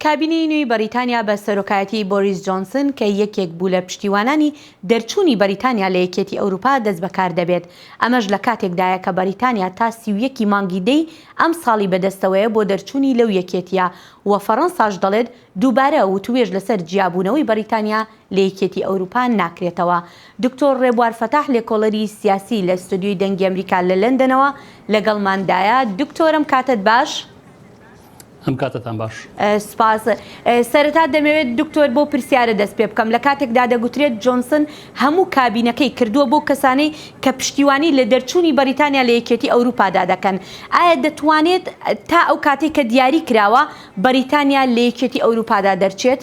کابینەی نوێی بەریتانیا بە سەرۆکایەتی بۆریس جۆنسن کە یەکێک بوو لە پشتیوانانی دەرچوونی بەریتانیا لە یەکێتی ئەوروپا دەست بەکار دەبێت. ئەمەش لە کاتێکدایە کە بەریتانیا تا 31 مانگی دەی ئەم ساڵی بەدەستەوەیە بۆ دەرچوونی لەو یەکێتیە و فەڕەنساش دەڵێت دووبارە وتوێژ لەسەر جیابوونەوەی بەریتانیا لە یەکێتی ئەوروپا ناکرێتەوە. دکتۆر ڕێبوار فەتاح لێکۆڵەری سیاسی لە ستودیۆی دەنگی ئەمریکا لە لەندەنەوە لەگەڵماندایە. دکتۆرم کاتت باش؟ ئەم کاتتان باش. سپاس. سەرەتا دەمەوێت دکتۆر بۆ پرسیارە دەست پێ بکەم. لە کاتێکدا دەگوترێت جۆنسن هەموو کابینەکەی کردووە بۆ کەسانەی کە پشتیوانی لە دەرچوونی بەریتانیا لە یەکێتی ئەوروپادا دەکەن. ئایا دەتوانێت تا ئەو کاتێک کە دیاری کراوە بەریتانیا لە یەکێتی ئەوروپادا دەرچێت؟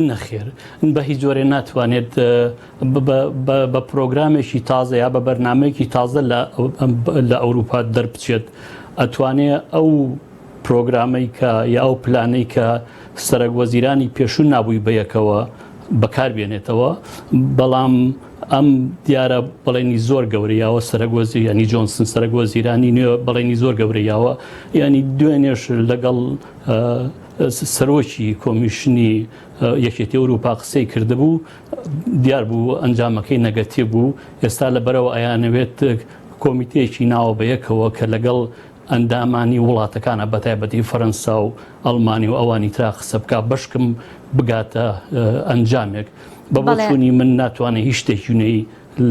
نەخێر، بە هیچ جۆرێ ناتوانێت بە پرۆگرامێکی تازە یا بە بەرنامەیەکی تازە لە ئەوروپا دەربچێت. ئەتوانێت ئەو پرۆگرامەی کە یا ئەو پلانەی کە سەرۆکوەزیرانی پێشوو نابووی بەیەکەوە بەکاربێنێتەوە، بەڵام ئەم دیارە بەڵێنی زۆر گەورەیاوە سەرۆکوەزیر ینی جۆنسن سەرۆکوەزیرانی نوێ بەڵێنی زۆر گەورەیاوە، ینی دوێنێش لەگەڵ سەرۆکی کۆمیشنی یەکێتی ئەوروپا قسەی کردبوو، دیار بوو ئەنجامەکەی نەگەتیڤ بوو. ئێستا لەبەرەوە ئەیانەوێت کۆمیتەیەکی ناوە بەیەکەوە کە لەگەڵ ئەندامانی وڵاتەکانە بەتایبەتی فەرەنسا و ئەڵمانی و ئەوانی ترا قسە بکە بەشکم بگاتە ئەنجامێک. بە بۆچوونی من ناتوانێت هیچ شتێکی نوێی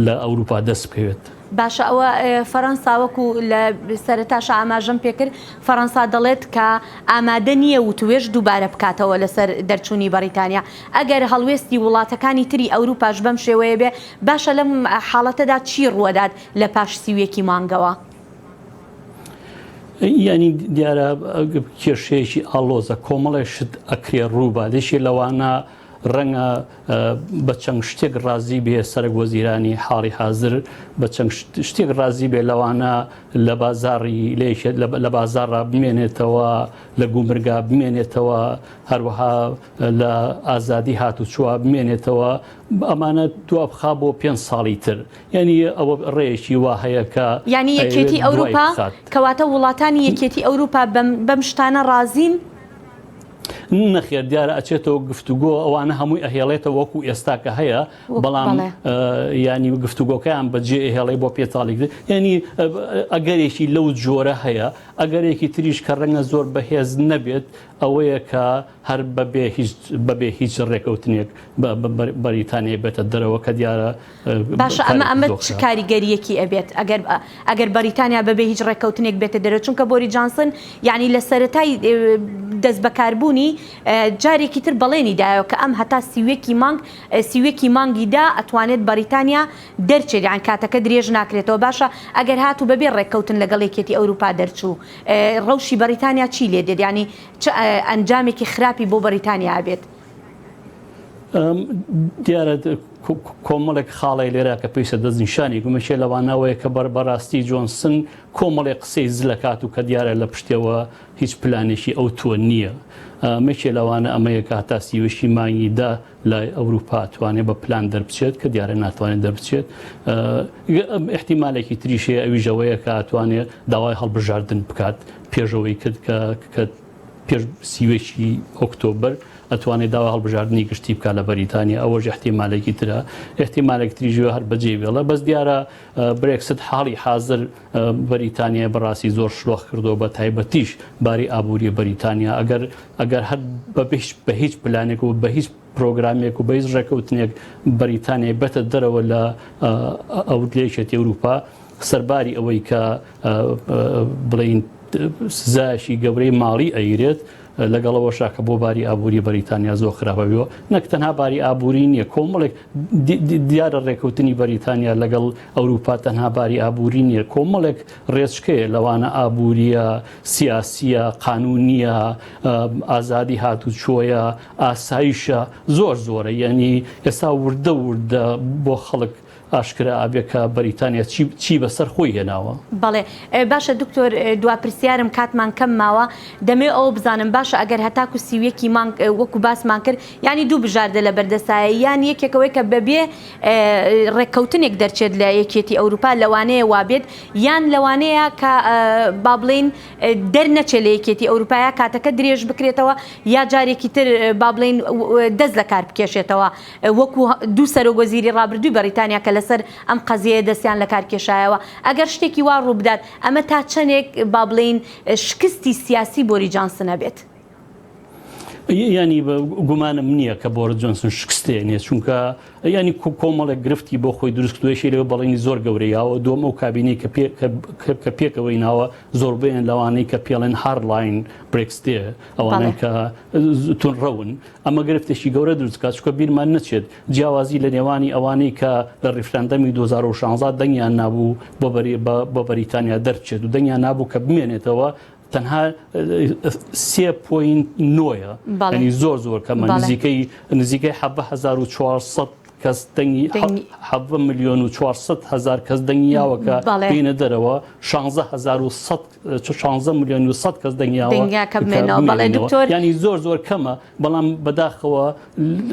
لە ئەوروپا دەست بکەوێت. باشە، ئەوە فەڕەنسا وەکو لە سەرەتاش ئاماژەم پێکرد، فەڕەنسا دەڵێت کە ئامادە نییە وتوێژ دووبارە بکاتەوە لەسەر دەرچوونی بەریتانیا. ئەگەر هەڵوێستی وڵاتەکانی تری ئەوروپاش بەم شێوەیە بێ، باشە لەم حاڵەتەدا چی ڕوەدات لە پاش 31 مانگەوە؟ ینی دیارە کێشەیەکی ئاڵۆزە کۆمەڵی شت ئەکرێ ڕووبە دێشی لەوانە ڕەنگە بە چەند شتێک ڕازی بێ سەرۆکوەزیرانی حاڵی حازر، بە چەند شتێک ڕازی بێ لەوانە لە بازاڕی لە بازاڕا بمێنێتەوە، لە گومرگا بمێنێتەوە، هەروەها لە ئازادی هاتوچووە بمێنێتەوە. ئەمانە دووە بخا بۆ 5 ساڵی تر. یعنی ئەوە ڕێیەکی وا هەیە کە یعنی یەکێتی ئەوروپا کەواتە وڵاتانی یەکێتی ئەوروپا بەم شتانە ڕازین؟ نەخێر، دیارە ئەچێتەوە گفتوگۆ، ئەوانە هەمووی ئەهێڵێتەوە وەکو ئێستا کە هەیە، بەڵام ینی گفتوگۆکەیان بەجێ ئەهێڵێ بۆ پێتاڵی کرد. ینی ئەگەرێکی لەو جۆرە هەیە، ئەگەرێکی تریش کە ڕەنگە زۆر بەهێز نەبێت، ئەوەیە کە هەر بەبێ هیچ ڕێکەوتنێک بەریتانیا بێتە دەرەوە کە دیارە. باشە، ئەمە چ کاریگەریەکی ئەبێت ئەگەر بەریتانیا بەبێ هیچ ڕێکەوتنێک بێتە دەرەوە؟ چونکە بۆری جانسن یعنی لە سەرەتای دەست بەکاربوونی جارێکی تر بەڵێنی دایەوە کە ئەم هەتا 31 مانگیدا ئەتوانێت بەریتانیا دەرچێت، یان کاتەکە درێژ ناکرێتەوە. باشە، ئەگەر هاتوو بەبێ ڕێکەوتن لەگەڵ یەکێتی ئەوروپا دەرچوو، ڕەوشی بەریتانیا چی لێ دێت؟ ینی چ ئەنجامێکی خراپی بۆ بەریتانیا بێت؟ دیارە کۆمەڵێک خاڵی لێرە کە پێویستە دەستنیشانی گومەشێ لەوانەوەیە کە بەڕاستی جۆنسن کۆمەڵێک قسەی زلەکات و کە دیارە لە پشتەوە هیچ پلانێکی ئەو تۆ نییە. مەکێ لەوانە ئەمەیە کە هەتا 30 مانگیدا لە ئەوروپا توانێت بە پلان دەربچێت کە دیارە ناتوانێت دەربچێت. احتیمالێکی تریشەیە ئەویژەوەیە کە ئەتوانێت داوای هەڵبژاردن بکات پێشەوەی کرد کە پێش 30 ئۆکتۆبر ئەتوانێت داوا هەڵبژاردننی گشتی بکات لە بەریتانیا. ئەوەش احتیمالێکی ترە، احتیمالێک تریژوە هەر بەجێ بێڵە. بەس دیارە برێکست حاڵی حازر بەریتانیا بەڕاستی زۆر شلۆخ کردەوە، بە تایبەتیش باری ئابووری بەریتانیا. ئەگەر هەر بە هیچ پلانێک و بە هیچ پرۆگرامێک و بە هیچ ڕێکەوتنێک بەریتانیا بێتە دەرەوە لە ئەوروپای ئەوروپا، سەرباری ئەوەی کە بڵین سزایشی گەورەی ماڵی ئەیرێت، لەگەڵەوە شاکە بۆ باری ئابووری بەریتانیا زۆر خراپەوە. نەک تەنها باری ئابووری نییە، کۆمەڵێک دیارە ڕێکەوتنی بەریتانیا لەگەڵ ئەوروپا تەنها باری ئابووری نییە، کۆمەڵێک ڕێچکەیە لەوانە ئابووریە، سیاسیە، قانونیە، ئازادی هاتوچۆیە، ئاسایشە، زۆر زۆرە. یعنی ئێستا وردە بۆ خەڵک ئاشکرا ئابێکە بەریتانیا چی بەسەر خۆی هێناوە. بەڵێ باشە دکتۆر دوا پرسیارم کاتمان کەم ماوە دەمێ ئەو بزانم باشە ئەگەر هەتاکو سیویەکی مانگ وەکو باسمان کرد ینی دوو بژاردە لە بەردەسایە یان یەکێکەوەی کە بەبێ ڕێککەوتنێک دەرچێت لە یەکێتی ئەوروپا لەوانەیە وابێت یان لەوانەیە کە با بڵین دەرنەچێت لە یەکێتی ئەوروپایە کاتەکە درێژ بکرێتەوە یا جارێکی تر با بڵین دەست لە کار بکێشێتەوە وەکو دوو سەرۆگۆزیری ڕابردووی بەریتانیا کە لەسەر ئەم قەزیەیە دەستیان لە کار کێشایەوە ئەگەر شتێکی وا ڕوو بدات ئەمە تا چەندێک با بڵین شکستی سیاسی بۆری جانسنە بێت. ینی گومانم نییە کە بۆرە جۆنسن شکستێنێ چونکە ینی کۆمەڵێک گرفتی بۆ خۆی دروستکردوێشی لەوە بەڵێنی زۆر گەورەیەوە دووەم ئەو کابینەی کە پێکەوەی ناوە زۆربیان لەوانەی کە پێڵێن هاردلاین برێکستێ ئەوانەی کە تونڕەون ئەمە گرفتێکی گەورە دروستکات چکە بیرمان نەچێت جیاوازی لە نێوانی ئەوانەی کە لە ڕیفراندەمی 2016 دەنگیان نابوو بۆ بەریتانیا دەرچێت و دەنگیان نابوو کە بمێنێتەوە تەنها 3.9 ینی زۆر کەمە نزیکەی 7,400 کەس دەنگی 7,400,000 کەس دەنگیاوە کە بینە دەرەوە 16,100 کەس دەنگیاوە ینی زۆر کەمە بەڵام بەداخەوە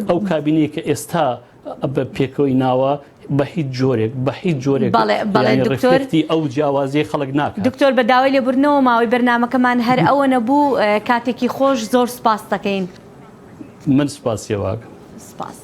ئەو کابینەیە کە ئێستا بە پێکەوەی ناوە بە هیچ جۆرێک ڕفتی ئەو جیاوازیە خەڵک ناکات. دکتۆر بە داوای لێبوورنەوە ماوەی بەرنامەکەمان هەر ئەوە نەبوو کاتێکی خۆش زۆر سپاس دەکەین. من سپاسیەوە. سپاس.